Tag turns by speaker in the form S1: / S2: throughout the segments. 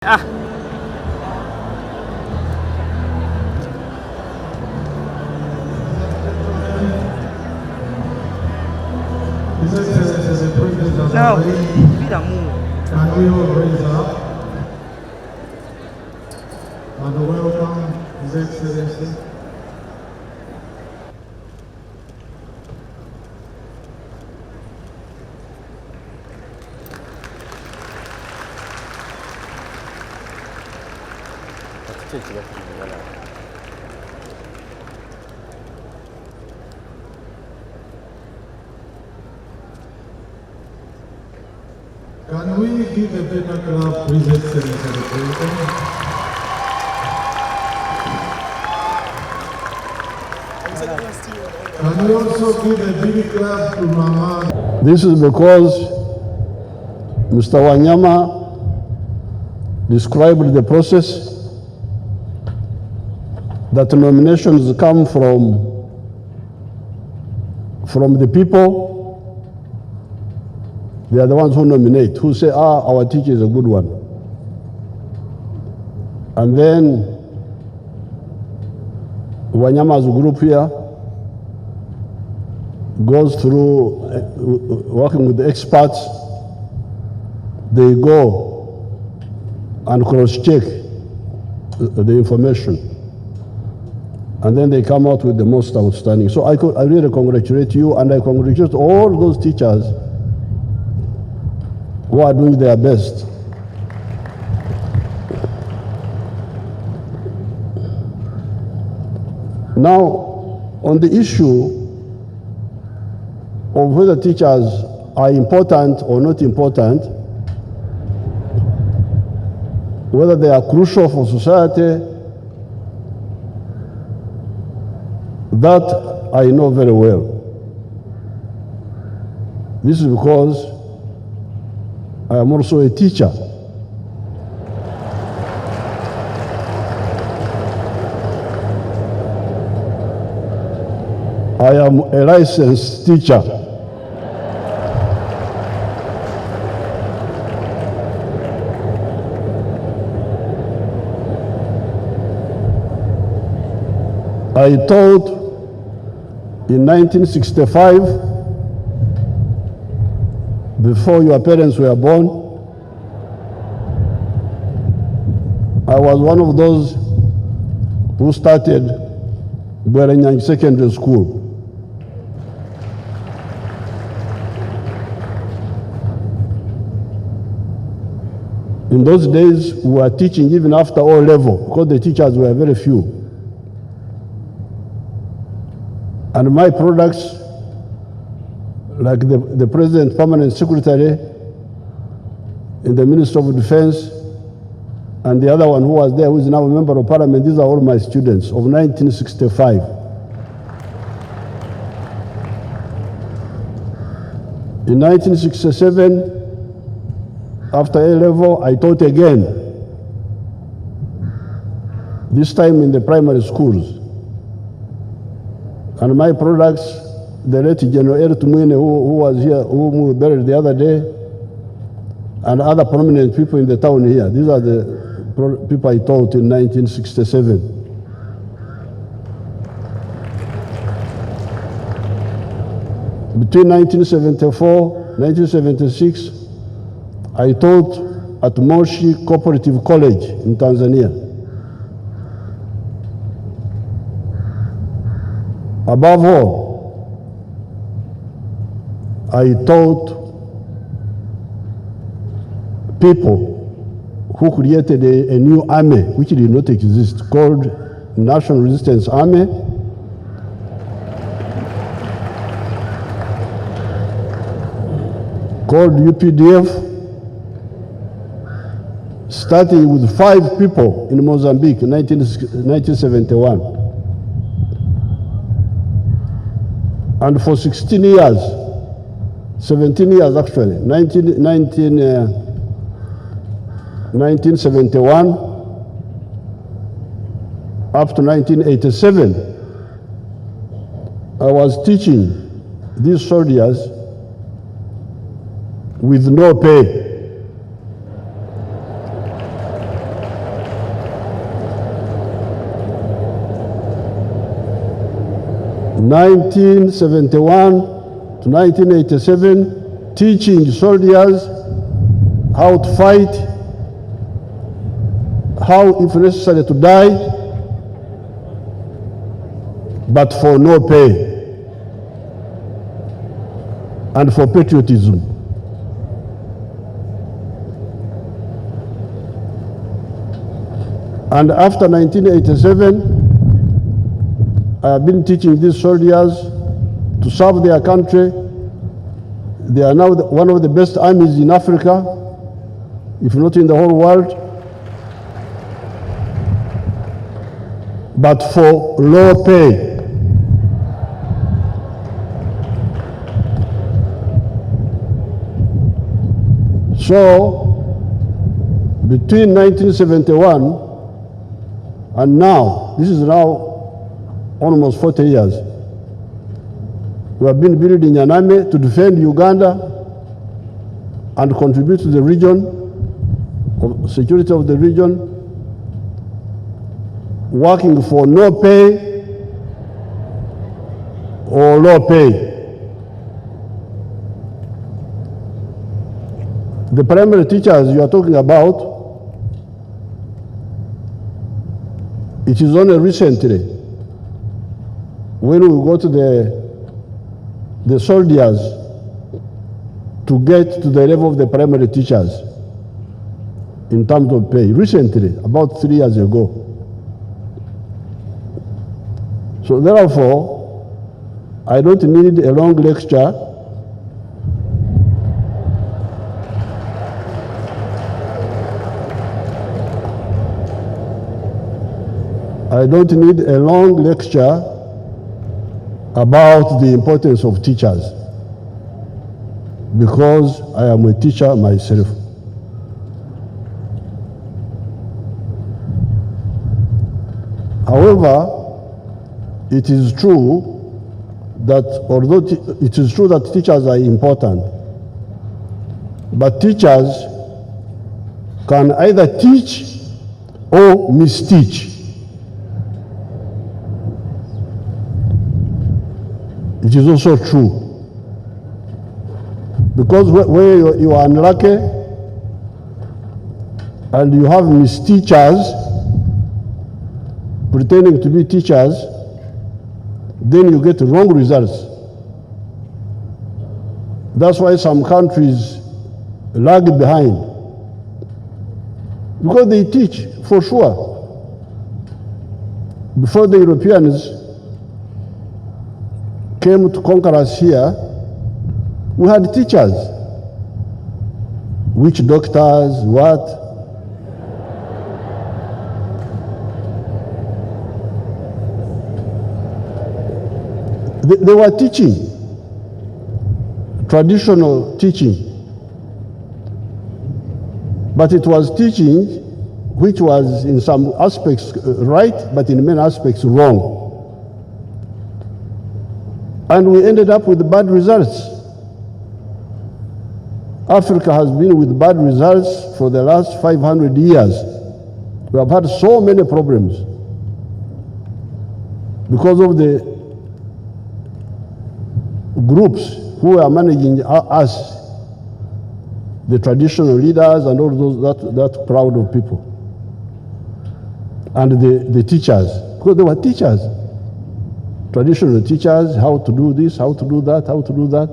S1: Ah,
S2: His Excellency the President of
S1: não,
S2: the
S1: vira mundo.
S2: Can we all raise up and welcome His Excellency? Can we give a better clap to His Excellency the President? Can we also give a big clap to Mama?
S3: This is because Mr. Wanyama described the process that nominations come from the people. They are the ones who nominate, who say, our teacher is a good one. And then Wanyama's group here goes through working with the experts. They go and cross-check the information. And then they come out with the most outstanding. So I really congratulate you, and I congratulate all those teachers who are doing their best. Now, on the issue of whether teachers are important or not important, whether they are crucial for society, that I know very well. This is because I am also a teacher. I am a licensed teacher. I taught in 1965, before your parents were born. I was one of those who started Bwerenyang Secondary School. In those days, we were teaching even after O level, because the teachers were very few. And my products, like the President Permanent Secretary in the Ministry of Defense, and the other one who was there, who is now a member of Parliament, these are all my students of 1965. In 1967, after A level, I taught again, this time in the primary schools. And my products, the late General Tumwine, who was here, who we buried the other day, and other prominent people in the town here. These are the people I taught in 1967. Between 1974 and 1976, I taught at Moshi Cooperative College in Tanzania. Above all, I taught people who created a new army, which did not exist, called National Resistance Army. Called UPDF, starting with 5 people in Mozambique in 1971. And for 16 years, 17 years actually, 1971 up to 1987, I was teaching these soldiers with no pay. 1971 to 1987, teaching soldiers how to fight, how, if necessary, to die, but for no pay and for patriotism. And after 1987, I have been teaching these soldiers to serve their country. They are now one of the best armies in Africa, if not in the whole world, but for low pay. So, between 1971 and now, this is now almost 40 years, we have been building an army to defend Uganda and contribute to the region, of security of the region, working for no pay or low pay. The primary teachers you are talking about, it is only recently when we go to the soldiers to get to the level of the primary teachers in terms of pay. Recently, about 3 years ago. So therefore, I don't need a long lecture about the importance of teachers, because I am a teacher myself. However, it is true that it is true that teachers are important, but teachers can either teach or misteach. It is also true, because where you are unlucky and you have misteachers pretending to be teachers, then you get wrong results. That's why some countries lag behind, because they teach for sure. Before the Europeans came to conquer us here, we had teachers. Witch doctors, what? They were teaching, traditional teaching. But it was teaching which was in some aspects right, but in many aspects wrong. And we ended up with bad results. Africa has been with bad results for the last 500 years. We have had so many problems because of the groups who are managing us, the traditional leaders and all those, that crowd of people. And the teachers, because they were teachers. Traditional teachers, how to do this, how to do that, how to do that.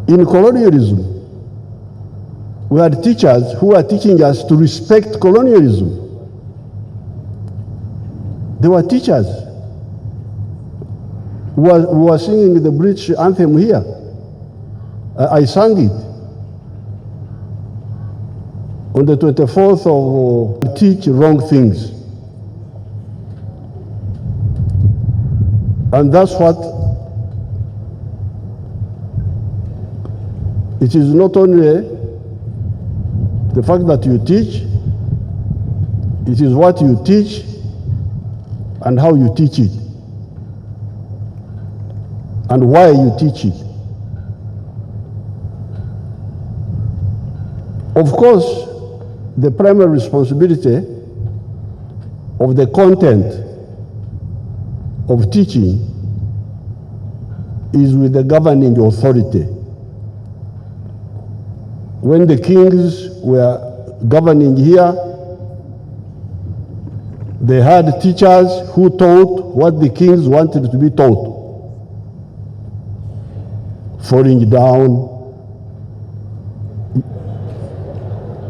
S3: In colonialism, we had teachers who were teaching us to respect colonialism. They were teachers who were singing the British anthem here. I sang it on the 24th of teach wrong things. And that's what it is. Not only the fact that you teach, it is what you teach and how you teach it and why you teach it. Of course, the primary responsibility of the content of teaching is with the governing authority. When the kings were governing here, they had teachers who taught what the kings wanted to be taught. Falling down.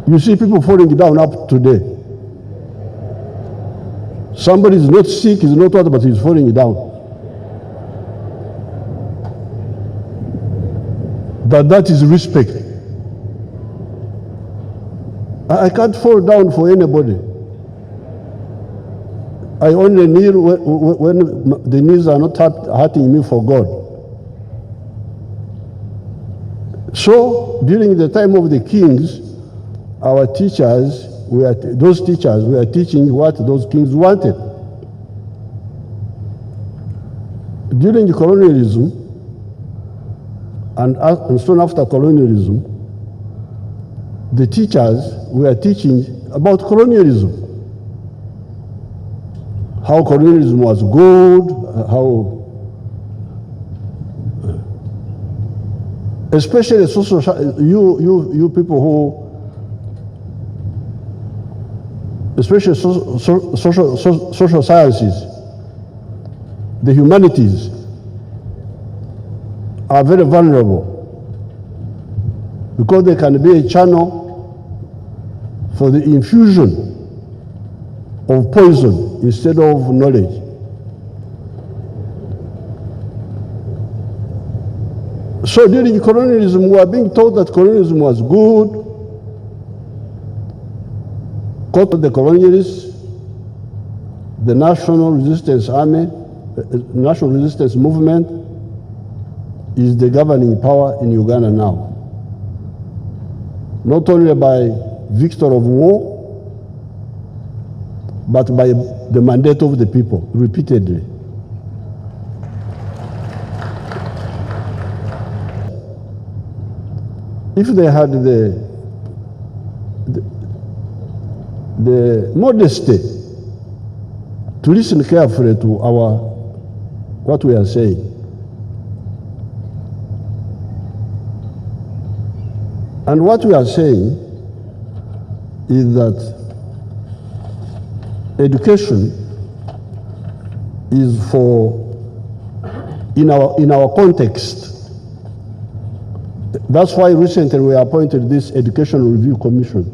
S3: You see people falling down up today. Somebody is not sick, he's not what, but he's falling down. That is respect. I can't fall down for anybody. I only kneel when the knees are not hurting me for God. So during the time of the kings, our teachers, those teachers were teaching what those kings wanted. During colonialism, and soon after colonialism, the teachers were teaching about colonialism. How colonialism was good, how especially you people who, especially social sciences, the humanities, are very vulnerable because they can be a channel for the infusion of poison instead of knowledge. So during colonialism, we were being told that colonialism was good. Caught the colonialists, the National Resistance Army, National Resistance Movement is the governing power in Uganda now. Not only by victor of war, but by the mandate of the people, repeatedly. If they had the modesty to listen carefully to what we are saying, and what we are saying is that education is for, in our context. That's why recently we appointed this Education Review Commission.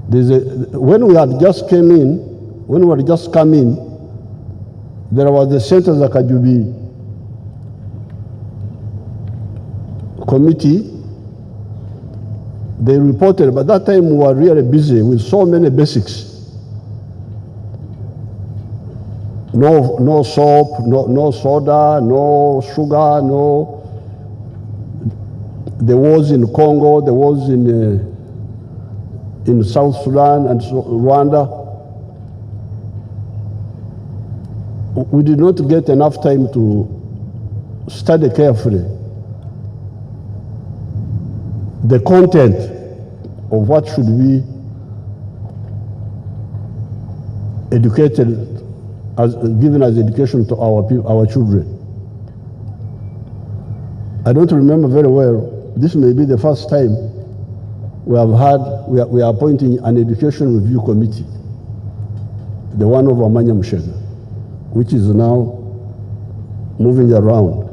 S3: When we had just come in, there was the Centers Akajubi committee. They reported, but that time we were really busy with so many basics. No soap, no soda, no sugar, no. There was in Congo, there was in South Sudan and Rwanda. We did not get enough time to study carefully the content of what should be educated, given as education to our children. I don't remember very well. This may be the first time we are appointing an education review committee, the one of Amanya Mshega, which is now moving around.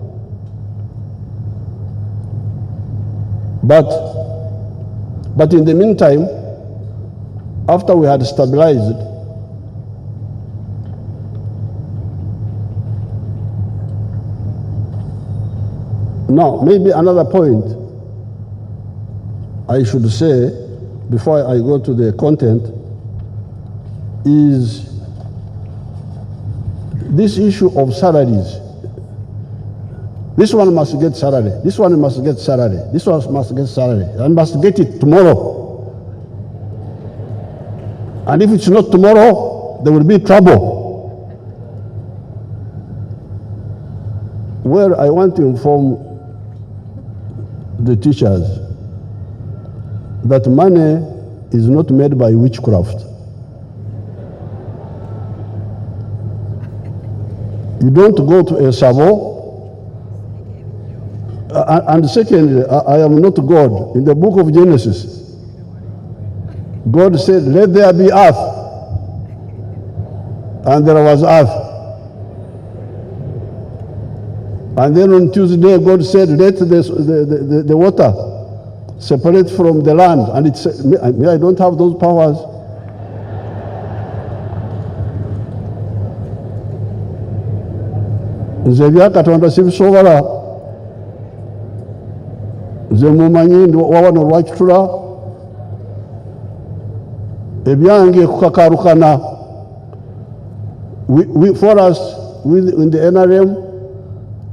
S3: But in the meantime, after we had stabilized, now maybe another point I should say before I go to the content is this issue of salaries. This one must get salary. This one must get salary. This one must get salary. And must get it tomorrow. And if it's not tomorrow, there will be trouble. Well, I want to inform the teachers that money is not made by witchcraft. You don't go to a Savo. And secondly, I am not God. In the book of Genesis, God said, let there be earth. And there was earth. And then on Tuesday, God said, let the water separate from the land. And it said, I don't have those powers. Nze byakatonda sibisobola. Nze mumanyi wawano lwakitula ebyange kukakarukana. For us, in the NRM,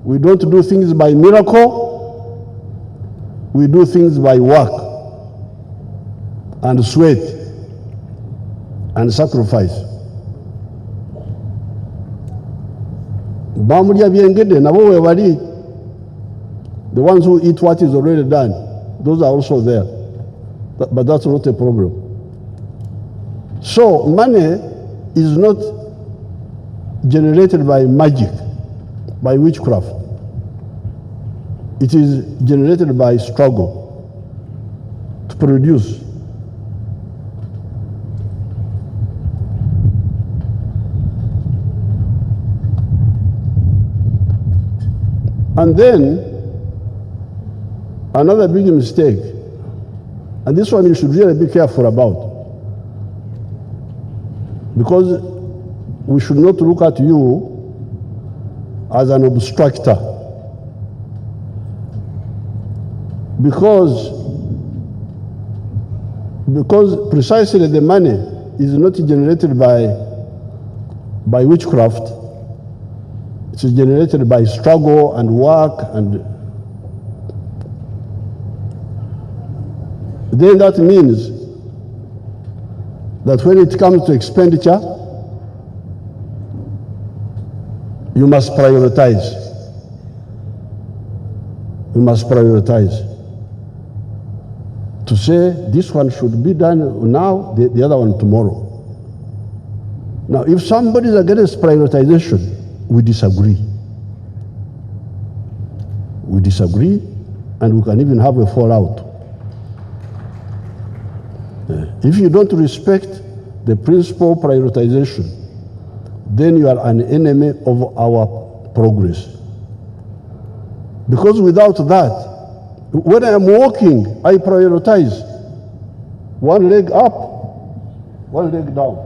S3: we don't do things by miracle. We do things by work and sweat and sacrifice. Bamulya byengede nabo we bali. The ones who eat what is already done, those are also there. But that's not a problem. So money is not generated by magic, by witchcraft. It is generated by struggle to produce. And then, another big mistake, and this one you should really be careful about, because we should not look at you as an obstructor. Because precisely the money is not generated by witchcraft. It is generated by struggle and work, and then that means that when it comes to expenditure, you must prioritize. You must prioritize. To say this one should be done now, the other one tomorrow. Now, if somebody is against prioritization, we disagree. We disagree, and we can even have a fallout. If you don't respect the principle prioritization, then you are an enemy of our progress. Because without that, when I am walking, I prioritize. One leg up, one leg down.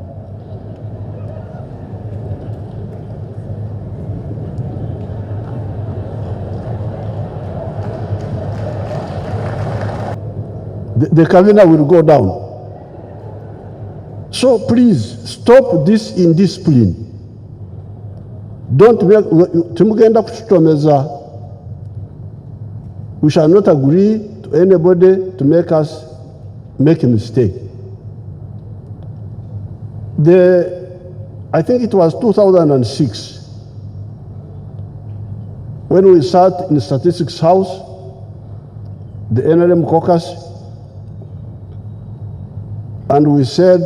S3: The Kavina will go down. So please, stop this indiscipline. Don't make, we shall not agree to anybody to make us make a mistake. I think it was 2006, when we sat in the Statistics House, the NRM caucus, and we said,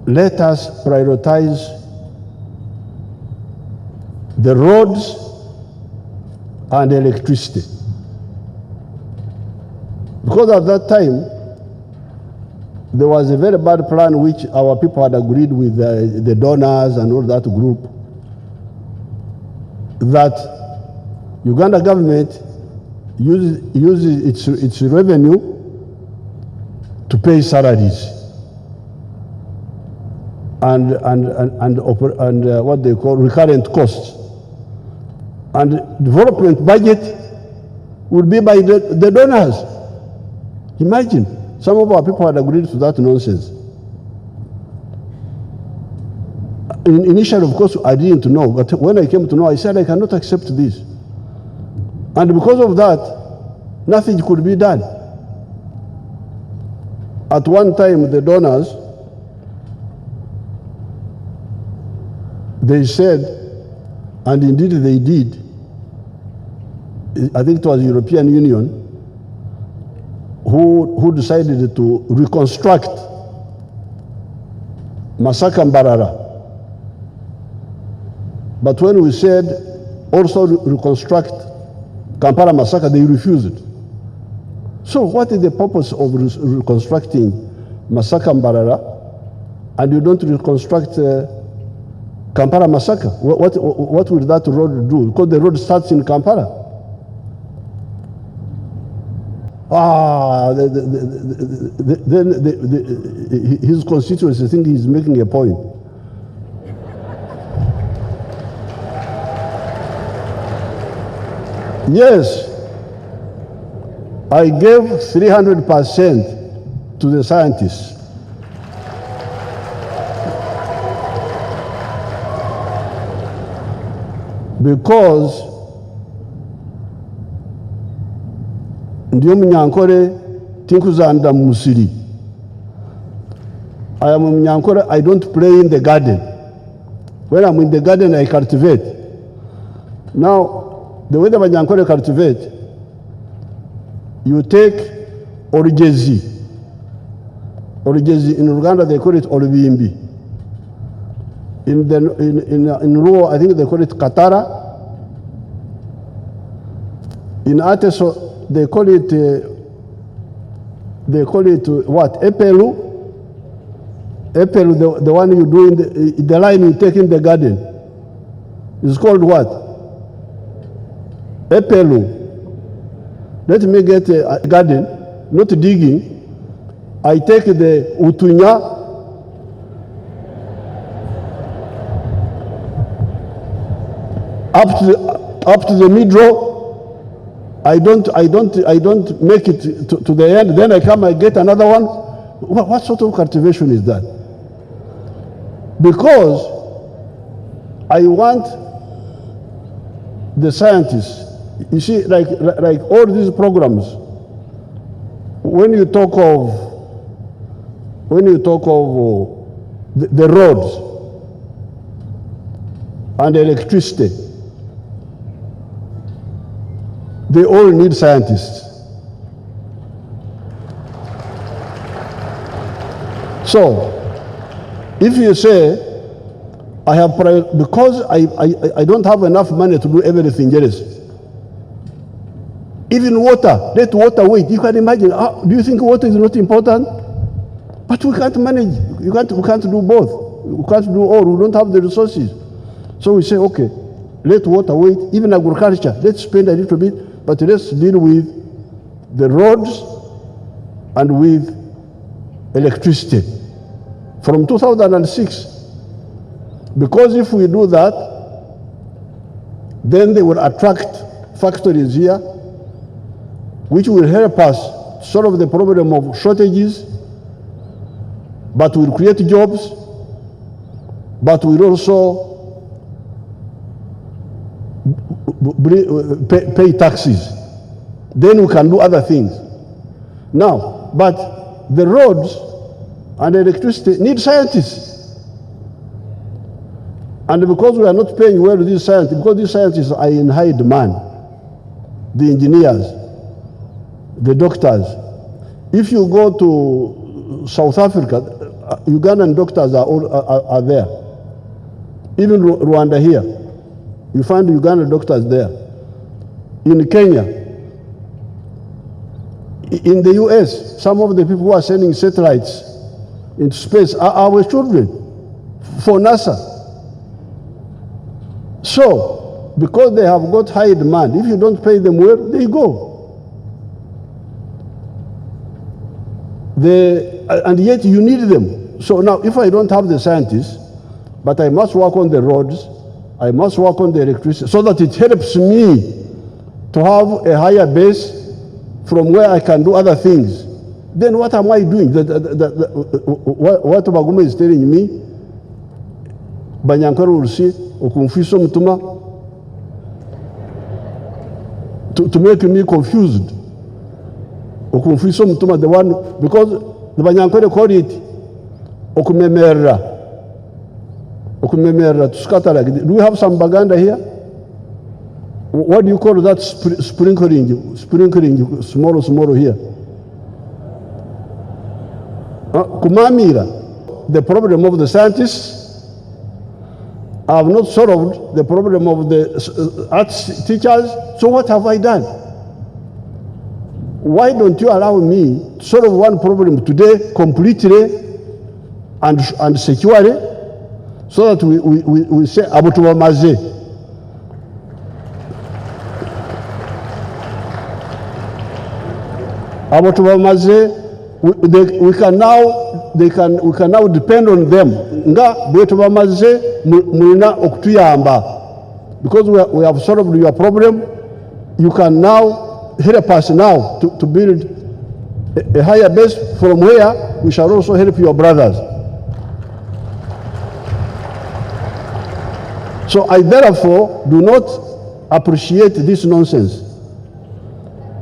S3: let us prioritize the roads and electricity. Because at that time, there was a very bad plan which our people had agreed with the donors and all that group, that Uganda government uses its revenue to pay salaries and what they call recurrent costs. And development budget would be by the donors. Imagine, some of our people had agreed to that nonsense. Initially, of course, I didn't know, but when I came to know, I said I cannot accept this. And because of that, nothing could be done. At one time, the donors, they said, and indeed they did, I think it was the European Union, who decided to reconstruct Masaka Mbarara. But when we said also reconstruct Kampala massacre, they refused. So what is the purpose of reconstructing massacre Mbarara and you don't reconstruct Kampala massacre? What will that road do? Because the road starts in Kampala. Then his constituents think he's making a point. Yes, I gave 300% to the scientists. Because ndiyo Munyankore tinkuzanda musiri. I am a Munyankore, I don't play in the garden. When I'm in the garden, I cultivate. Now, the way the Munyankore cultivate, you take origezi. Origezi in Uganda they call it olubimbi. In Ruo I think they call it katara. In Ateso they call it what? Epelu. Epelu, the one you do in the line you take in the garden. It's called what? Epelu. Let me get a garden, not digging. I take the utunya, up to the middle. I don't make it to the end. Then I come, I get another one. What sort of cultivation is that? Because I want the scientists. You see, like all these programs, when you talk of the roads and electricity, they all need scientists. So, if you say, I have because I don't have enough money to do everything, yes. Even water, let water wait. You can imagine, do you think water is not important? But we can't manage, we can't do both. We can't do all, we don't have the resources. So we say, okay, let water wait, even agriculture, let's spend a little bit, but let's deal with the roads and with electricity. From 2006, because if we do that, then they will attract factories here, which will help us solve the problem of shortages, but will create jobs, but will also pay taxes. Then we can do other things. Now, but the roads and electricity need scientists. And because we are not paying well to these scientists, because these scientists are in high demand, the engineers, the doctors. If you go to South Africa, Ugandan doctors are there. Even Rwanda here, you find Ugandan doctors there. In Kenya, in the US, some of the people who are sending satellites into space are our children for NASA. So, because they have got high demand, if you don't pay them well, they go. And yet you need them. So now, if I don't have the scientists, but I must work on the roads, I must work on the electricity, so that it helps me to have a higher base from where I can do other things. Then what am I doing? What Baguma is telling me, Banyankore will see, Okunfiso Mutuma, to make me confused. Okunfiso Mutuma, the one, because the Banyankore call it Okumemera. Okumemera, to scatter like this. Do we have some Baganda here? What do you call that sprinkling? Sprinkling, small here. Kumamira. The problem of the scientists I have not solved the problem of the arts teachers, so what have I done? Why don't you allow me to solve one problem today completely and securely, so that we say abo tubamaze. Abo tubamaze, we can now depend on them. Nga bwe tubamaze mulina okutuyamba, because we have solved your problem. You can now help us now to build a higher base from where we shall also help your brothers. So I therefore do not appreciate this nonsense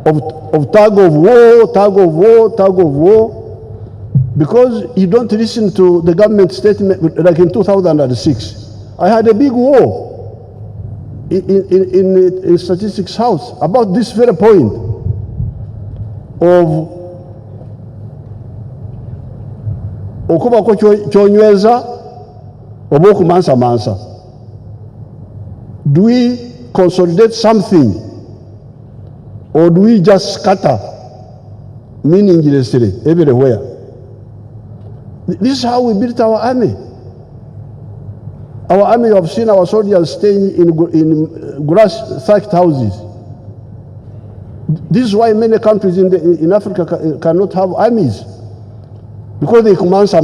S3: of tug of war, because you don't listen to the government statement. Like in 2006, I had a big war in Statistics House about this very point of okubako kyonyweza oba okumansamansa. Do we consolidate something, or do we just scatter meaninglessly everywhere? This is how we built our army. Our army, you have seen our soldiers staying in grass-thatched houses. This is why many countries in Africa cannot have armies, because they kumansa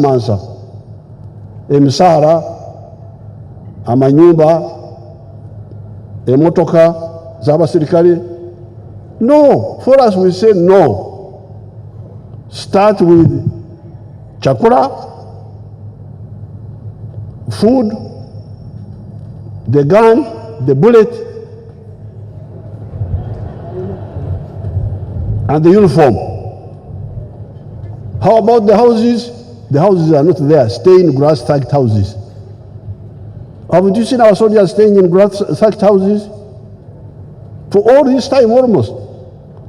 S3: emisara, amanyumba, emotoka z'abasirikale. No, for us we say no. Start with chakula, food, the gun, the bullet, and the uniform. How about the houses? The houses are not there. Stay in grass-thatched houses. Haven't you seen our soldiers staying in grass-thatched houses? For all this time almost.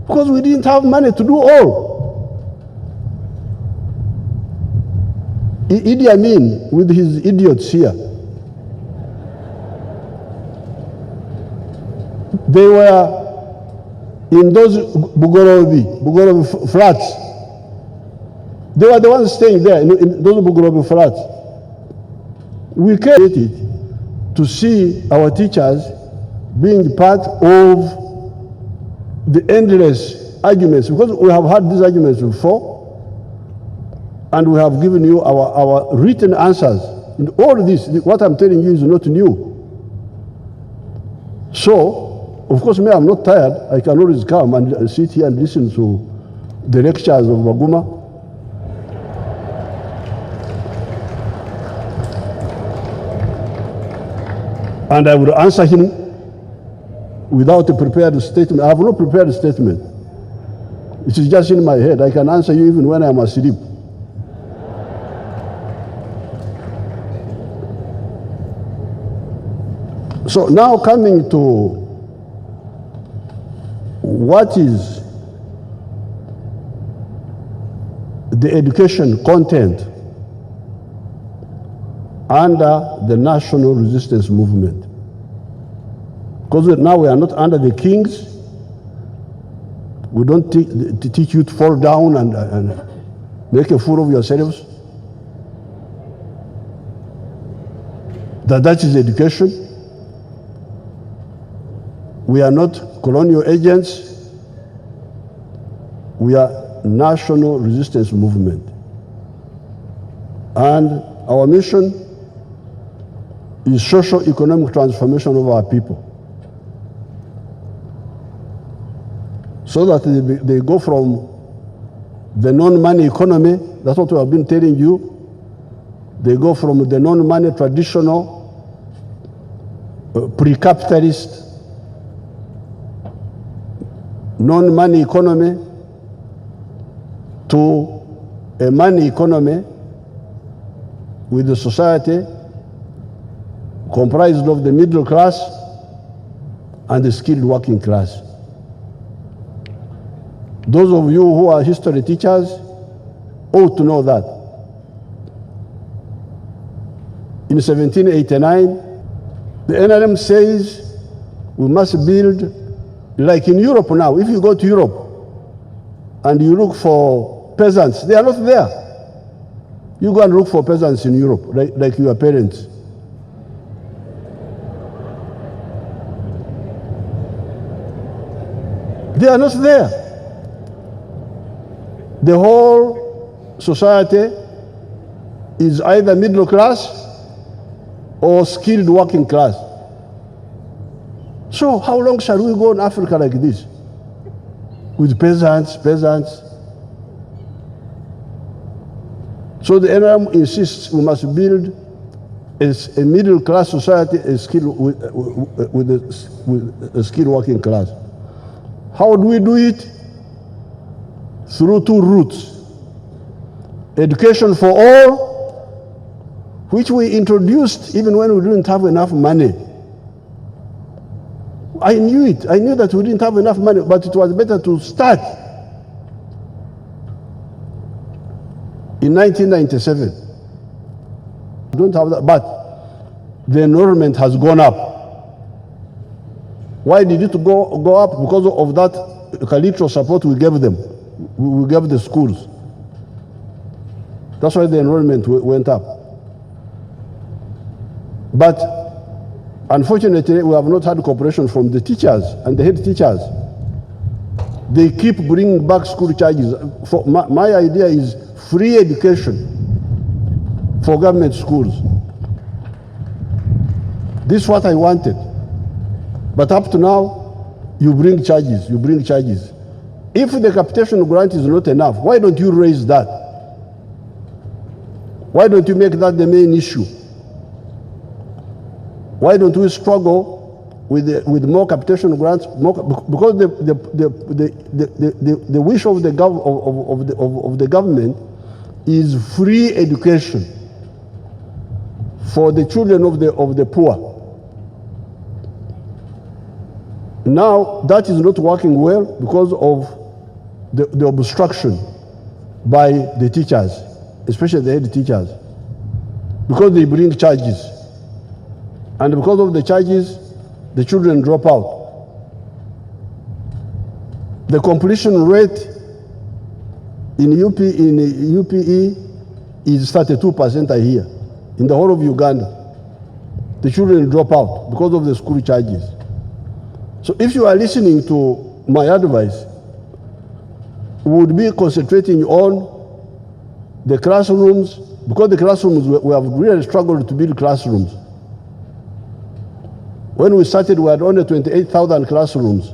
S3: Because we didn't have money to do all. Iddi Amin, with his idiots here, they were in those Bugorobi flats. They were the ones staying there in those Bugorobi flats. We created to see our teachers being part of the endless arguments, because we have had these arguments before, and we have given you our written answers. In all this, what I'm telling you is not new. So, of course, me, I'm not tired. I can always come and sit here and listen to the lectures of Maguma. And I would answer him without a prepared statement. I have not prepared a statement. It is just in my head. I can answer you even when I am asleep. So now coming to what is the education content under the national resistance movement. Because now we are not under the kings. We don't teach you to fall down and make a fool of yourselves. That is education. We are not colonial agents. We are national resistance movement. And our mission is socio-economic transformation of our people, so that they go from the non-money economy, that's what we have been telling you, they go from the non-money traditional pre-capitalist non-money economy to a money economy with the society comprised of the middle class and the skilled working class. Those of you who are history teachers ought to know that. In 1789, The NRM says we must build, like in Europe now. If you go to Europe and you look for peasants, they are not there. You go and look for peasants in Europe, like your parents. They are not there. The whole society is either middle class or skilled working class. So how long shall we go in Africa like this? With peasants. So the NRM insists we must build a middle class society, with a skilled working class. How do we do it? Through two routes. Education for all, which we introduced even when we didn't have enough money. I knew it. I knew that we didn't have enough money, but it was better to start. In 1997, we don't have that, but the enrollment has gone up. Why did it go up? Because of that collateral support we gave them. We gave the schools. That's why the enrollment went up. But unfortunately, we have not had cooperation from the teachers and the head teachers. They keep bringing back school charges. My idea is free education for government schools. This is what I wanted. But up to now, you bring charges. If the capitation grant is not enough, why don't you raise that? Why don't you make that the main issue? Why don't we struggle with more capitation grants? Because the wish of the government is free education for the children of the poor. Now that is not working well because of the obstruction by the teachers, especially the head teachers, because they bring charges. And because of the charges, the children drop out. The completion rate in UPE is 32%, I hear. In the whole of Uganda, the children drop out because of the school charges. So if you are listening to my advice, we would be concentrating on the classrooms, because the classrooms, we have really struggled to build classrooms. When we started, we had only 28,000 classrooms.